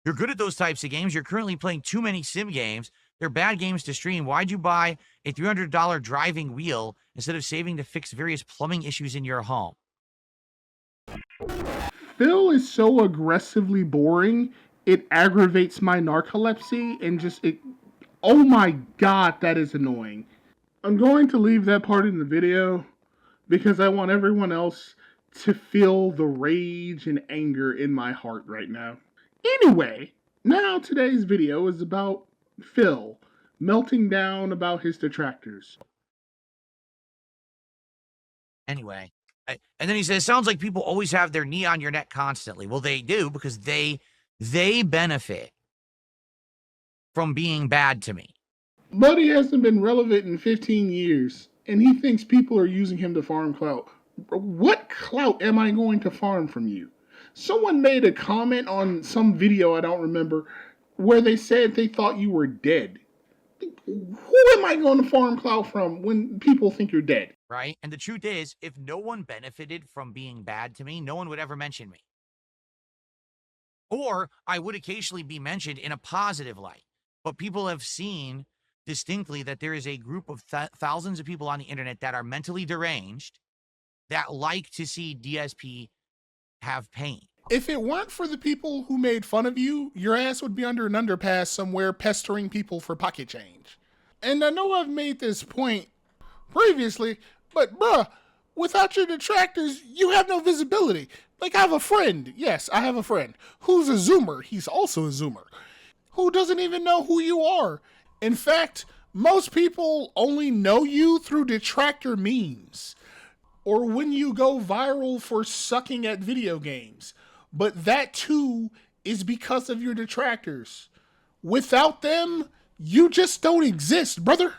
You're good at those types of games. You're currently playing too many sim games. They're bad games to stream. Why'd you buy a $300 driving wheel instead of saving to fix various plumbing issues in your home? Phil is so aggressively boring, it aggravates my narcolepsy and oh my god, that is annoying. I'm going to leave that part in the video because I want everyone else to feel the rage and anger in my heart right now. Anyway, now today's video is about Phil melting down about his detractors. Anyway, and then he says, sounds like people always have their knee on your neck constantly. Well, they do, because they benefit from being bad to me. Buddy hasn't been relevant in 15 years, and he thinks people are using him to farm clout. What clout am I going to farm from you? Someone made a comment on some video, I don't remember, where they said they thought you were dead. Who am I going to farm clout from when people think you're dead? Right? And the truth is, if no one benefited from being bad to me, no one would ever mention me. Or I would occasionally be mentioned in a positive light. But people have seen distinctly that there is a group of thousands of people on the internet that are mentally deranged that like to see DSP have pain. If it weren't for the people who made fun of you, your ass would be under an underpass somewhere pestering people for pocket change. And I know I've made this point previously, but bruh, without your detractors, you have no visibility. Like, I have a friend, yes, I have a friend, who's a Zoomer, he's also a Zoomer, who doesn't even know who you are. In fact, most people only know you through detractor memes, or when you go viral for sucking at video games. But that too is because of your detractors. Without them, you just don't exist, brother.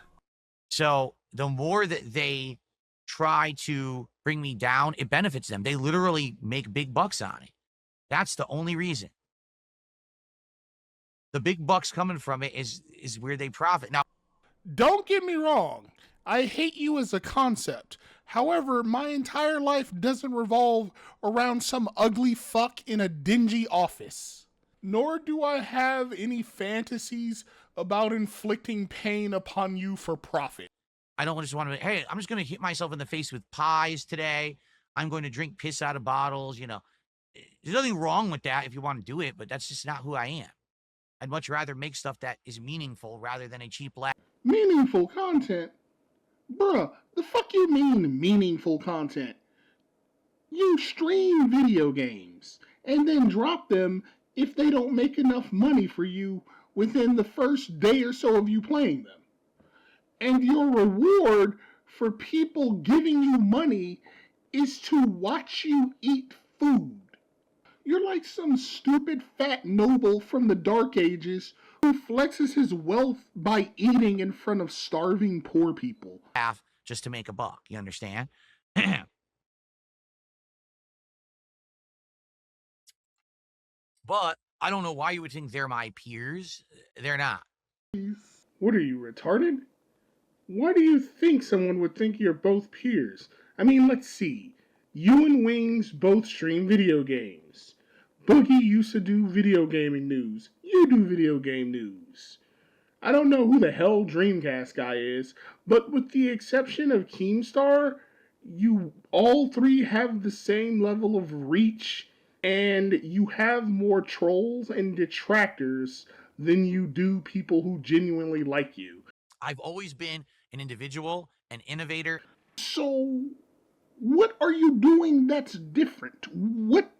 So the more that they try to bring me down, it benefits them. They literally make big bucks on it. That's the only reason. The big bucks coming from it is where they profit. Now, don't get me wrong. I hate you as a concept. However, my entire life doesn't revolve around some ugly fuck in a dingy office. Nor do I have any fantasies about inflicting pain upon you for profit. I don't just want to, hey, I'm just going to hit myself in the face with pies today. I'm going to drink piss out of bottles, you know. There's nothing wrong with that if you want to do it, but that's just not who I am. I'd much rather make stuff that is meaningful rather than a cheap laugh. Meaningful content? Bruh, the fuck you mean meaningful content? You stream video games and then drop them if they don't make enough money for you within the first day or so of you playing them. And your reward for people giving you money is to watch you eat food. You're like some stupid fat noble from the Dark Ages who flexes his wealth by eating in front of starving poor people. Just to make a buck, you understand? But I don't know why you would think they're my peers. They're not. What are you, retarded? Why do you think someone would think you're both peers? I mean, let's see. You and Wings both stream video games. Boogie used to do video gaming news. You do video game news. I don't know who the hell Dreamcast guy is, but with the exception of Keemstar, you all three have the same level of reach, and you have more trolls and detractors than you do people who genuinely like you. I've always been an individual, an innovator. So, what are you doing that's different? What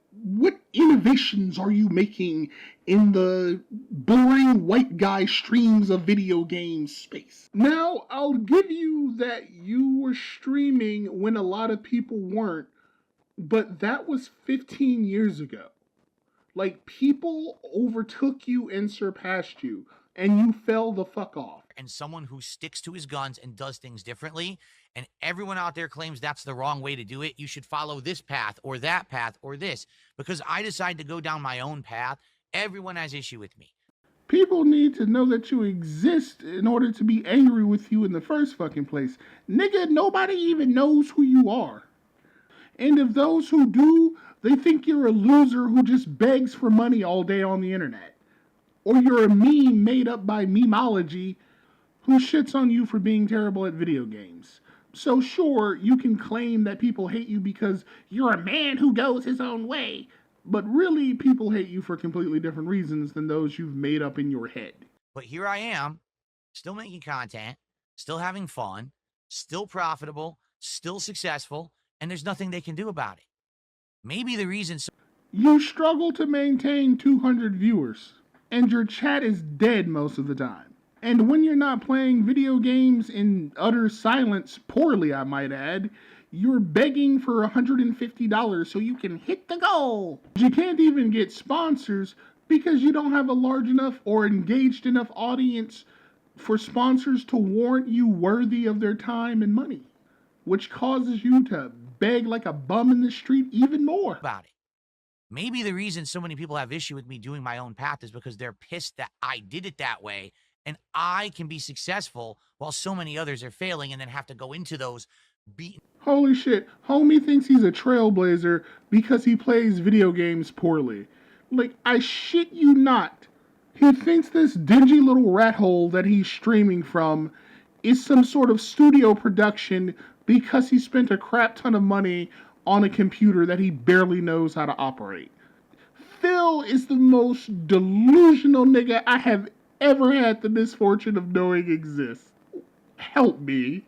innovations are you making in the boring white guy streams of video game space? Now, I'll give you that you were streaming when a lot of people weren't, but that was 15 years ago. Like, people overtook you and surpassed you, and you fell the fuck off. And someone who sticks to his guns and does things differently, and everyone out there claims that's the wrong way to do it, you should follow this path or that path or this. Because I decide to go down my own path, everyone has issue with me. People need to know that you exist in order to be angry with you in the first fucking place. Nigga, nobody even knows who you are. And if those who do, they think you're a loser who just begs for money all day on the internet. or you're a meme made up by memology who shits on you for being terrible at video games. So sure, you can claim that people hate you because you're a man who goes his own way, but really people hate you for completely different reasons than those you've made up in your head. But here I am, still making content, still having fun, still profitable, still successful, and there's nothing they can do about it. Maybe the reason You struggle to maintain 200 viewers, and your chat is dead most of the time. And when you're not playing video games in utter silence, poorly I might add, you're begging for $150 so you can hit the goal. You can't even get sponsors because you don't have a large enough or engaged enough audience for sponsors to warrant you worthy of their time and money, which causes you to beg like a bum in the street even more. about it. Maybe the reason so many people have issue with me doing my own path is because they're pissed that I did it that way and I can be successful while so many others are failing and then have to go into those beaten. Holy shit, homie thinks he's a trailblazer because he plays video games poorly. Like, I shit you not. He thinks this dingy little rat hole that he's streaming from is some sort of studio production because he spent a crap ton of money on a computer that he barely knows how to operate. Phil is the most delusional nigga I have ever had the misfortune of knowing exists. Help me.